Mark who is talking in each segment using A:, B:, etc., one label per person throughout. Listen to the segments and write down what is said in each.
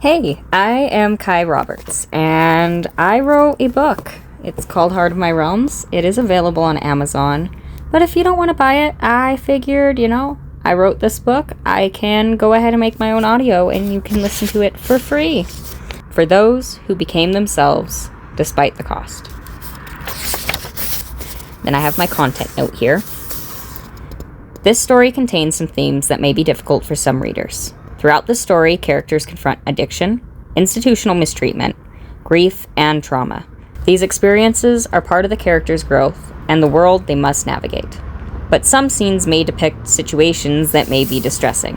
A: Hey, I am Kai Roberts, and I wrote a book. It's called Heart of My Realms. It is available on Amazon, but if you don't want to buy it, I figured, I wrote this book. I can go ahead and make my own audio, and you can listen to it for free. For those who became themselves, despite the cost. Then I have my content note here. This story contains some themes that may be difficult for some readers. Throughout the story, characters confront addiction, institutional mistreatment, grief, and trauma. These experiences are part of the character's growth and the world they must navigate. But some scenes may depict situations that may be distressing.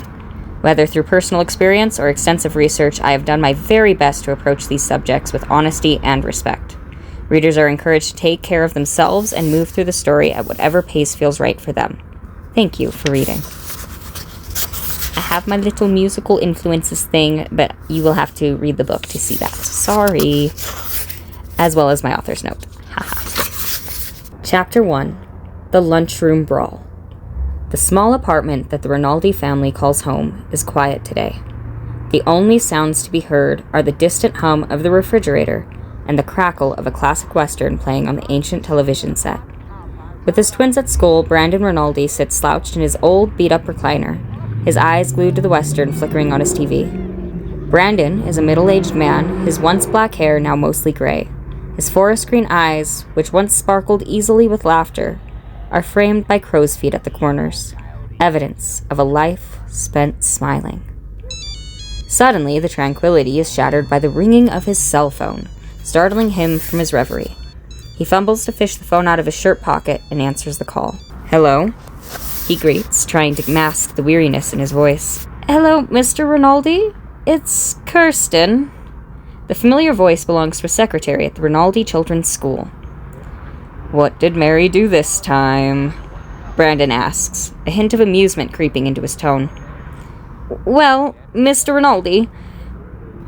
A: Whether through personal experience or extensive research, I have done my very best to approach these subjects with honesty and respect. Readers are encouraged to take care of themselves and move through the story at whatever pace feels right for them. Thank you for reading. I have my little musical influences thing, but you will have to read the book to see that. Sorry. As well as my author's note. Haha. Chapter 1. The Lunchroom Brawl. The small apartment that the Rinaldi family calls home is quiet today. The only sounds to be heard are the distant hum of the refrigerator and the crackle of a classic western playing on the ancient television set. With his twins at school, Brandon Rinaldi sits slouched in his old beat-up recliner, his eyes glued to the western flickering on his TV. Brandon is a middle-aged man, his once black hair now mostly gray. His forest green eyes, which once sparkled easily with laughter, are framed by crow's feet at the corners, evidence of a life spent smiling. Suddenly, the tranquility is shattered by the ringing of his cell phone, startling him from his reverie. He fumbles to fish the phone out of his shirt pocket and answers the call. Hello? He greets, trying to mask the weariness in his voice. Hello, Mr. Rinaldi? It's Kirsten. The familiar voice belongs to a secretary at the Rinaldi Children's School. What did Mary do this time? Brandon asks, a hint of amusement creeping into his tone. Well, Mr. Rinaldi,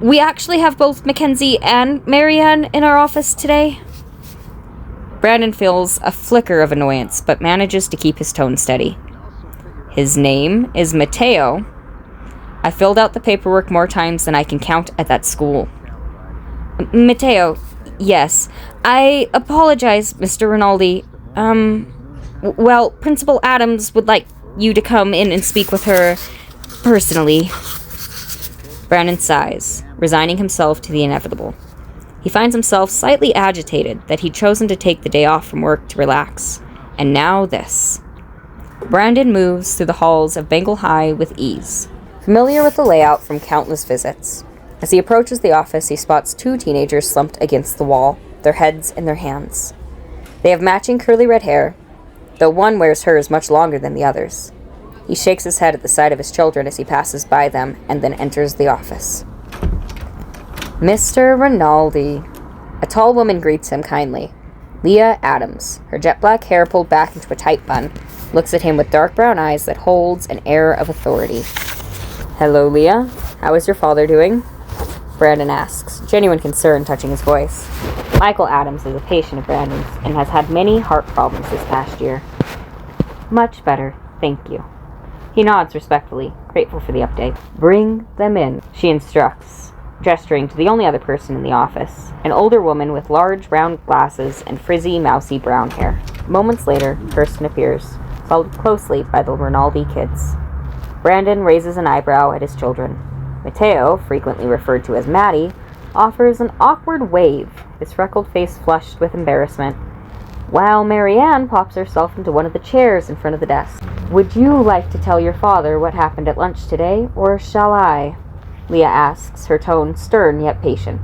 A: we actually have both Mackenzie and Marianne in our office today. Brandon feels a flicker of annoyance, but manages to keep his tone steady. His name is Mateo. I filled out the paperwork more times than I can count at that school. Mateo, yes. I apologize, Mr. Rinaldi. Well, Principal Adams would like you to come in and speak with her personally. Brandon sighs, resigning himself to the inevitable. He finds himself slightly agitated that he'd chosen to take the day off from work to relax. And now this. Brandon moves through the halls of Bengal High with ease, familiar with the layout from countless visits. As he approaches the office, he spots two teenagers slumped against the wall, their heads in their hands. They have matching curly red hair, though one wears hers much longer than the others. He shakes his head at the sight of his children as he passes by them and then enters the office. Mr. Rinaldi. A tall woman greets him kindly. Leah Adams, her jet black hair pulled back into a tight bun, looks at him with dark brown eyes that holds an air of authority. Hello, Leah. How is your father doing? Brandon asks, genuine concern touching his voice. Michael Adams is a patient of Brandon's and has had many heart problems this past year. Much better, thank you. He nods respectfully, grateful for the update. Bring them in, she instructs, gesturing to the only other person in the office, an older woman with large round glasses and frizzy, mousy brown hair. Moments later, Kirsten appears, followed closely by the Rinaldi kids. Brandon raises an eyebrow at his children. Mateo, frequently referred to as Maddie, offers an awkward wave, his freckled face flushed with embarrassment, while Marianne pops herself into one of the chairs in front of the desk. Would you like to tell your father what happened at lunch today, or shall I? Leah asks, her tone stern yet patient.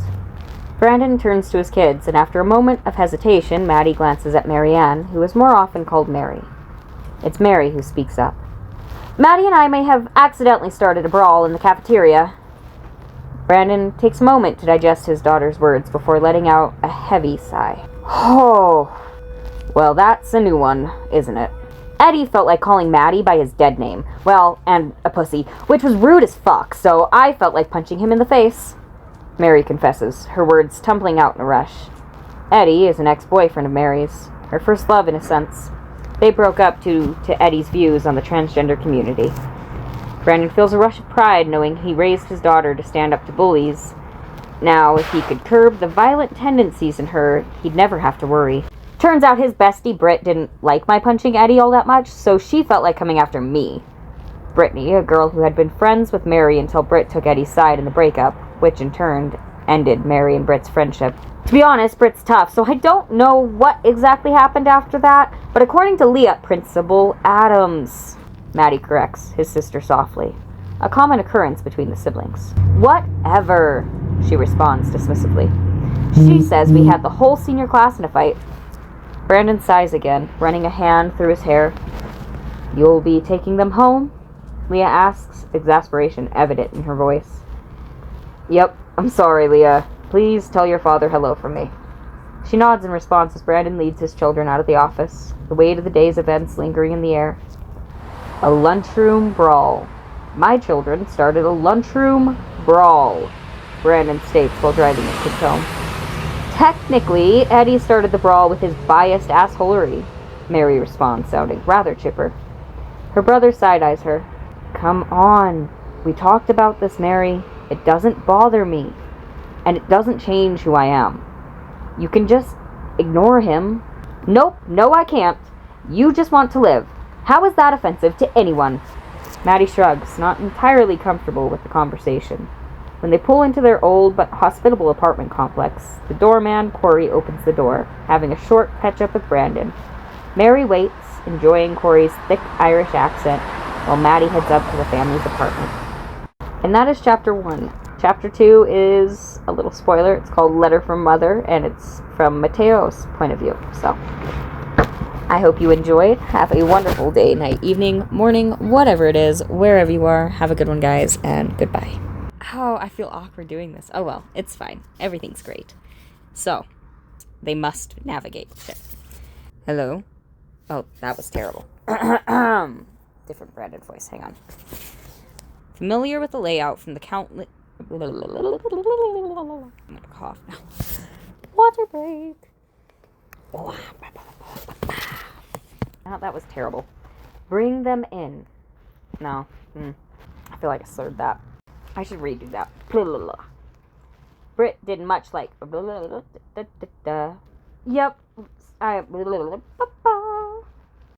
A: Brandon turns to his kids, and after a moment of hesitation, Maddie glances at Marianne, who is more often called Mary. It's Mary who speaks up. Maddie and I may have accidentally started a brawl in the cafeteria. Brandon takes a moment to digest his daughter's words before letting out a heavy sigh. Oh, well, that's a new one, isn't it? Eddie felt like calling Maddie by his dead name. Well, and a pussy, which was rude as fuck, so I felt like punching him in the face. Mary confesses, her words tumbling out in a rush. Eddie is an ex-boyfriend of Mary's, her first love in a sense. They broke up due to Eddie's views on the transgender community. Brandon feels a rush of pride knowing he raised his daughter to stand up to bullies. Now, if he could curb the violent tendencies in her, he'd never have to worry. Turns out his bestie, Britt, didn't like my punching Eddie all that much, so she felt like coming after me. Brittany, a girl who had been friends with Mary until Britt took Eddie's side in the breakup, which in turn ended Mary and Britt's friendship. To be honest, Britt's tough, so I don't know what exactly happened after that, but according to Leah, Principal Adams, Maddie corrects his sister softly. A common occurrence between the siblings. Whatever, she responds dismissively. She says we had the whole senior class in a fight. Brandon sighs again, running a hand through his hair. You'll be taking them home? Leah asks, exasperation evident in her voice. Yep, I'm sorry, Leah. Please tell your father hello from me. She nods in response as Brandon leads his children out of the office, the weight of the day's events lingering in the air. A lunchroom brawl. My children started a lunchroom brawl, Brandon states while driving his kids home. Technically, Eddie started the brawl with his biased assholery, Mary responds, sounding rather chipper. Her brother side-eyes her. Come on. We talked about this, Mary. It doesn't bother me. And it doesn't change who I am. You can just ignore him. Nope, no I can't. You just want to live. How is that offensive to anyone? Maddie shrugs, not entirely comfortable with the conversation. When they pull into their old but hospitable apartment complex, the doorman, Corey, opens the door, having a short catch-up with Brandon. Mary waits, enjoying Corey's thick Irish accent, while Maddie heads up to the family's apartment. And that is Chapter 1. Chapter 2 is a little spoiler. It's called Letter from Mother, and it's from Mateo's point of view. So, I hope you enjoyed. Have a wonderful day, night, evening, morning, whatever it is, wherever you are. Have a good one, guys, and goodbye. Oh, I feel awkward doing this. Oh well, it's fine. Everything's great. So, they must navigate. Shit. Hello? Oh, that was terrible. Different Brandon voice. Hang on. Familiar with the layout from the countless... I'm gonna cough now. Water break. Oh, that was terrible. Bring them in. No. I feel like I slurred that. I should redo that. Britt didn't much like... Yep.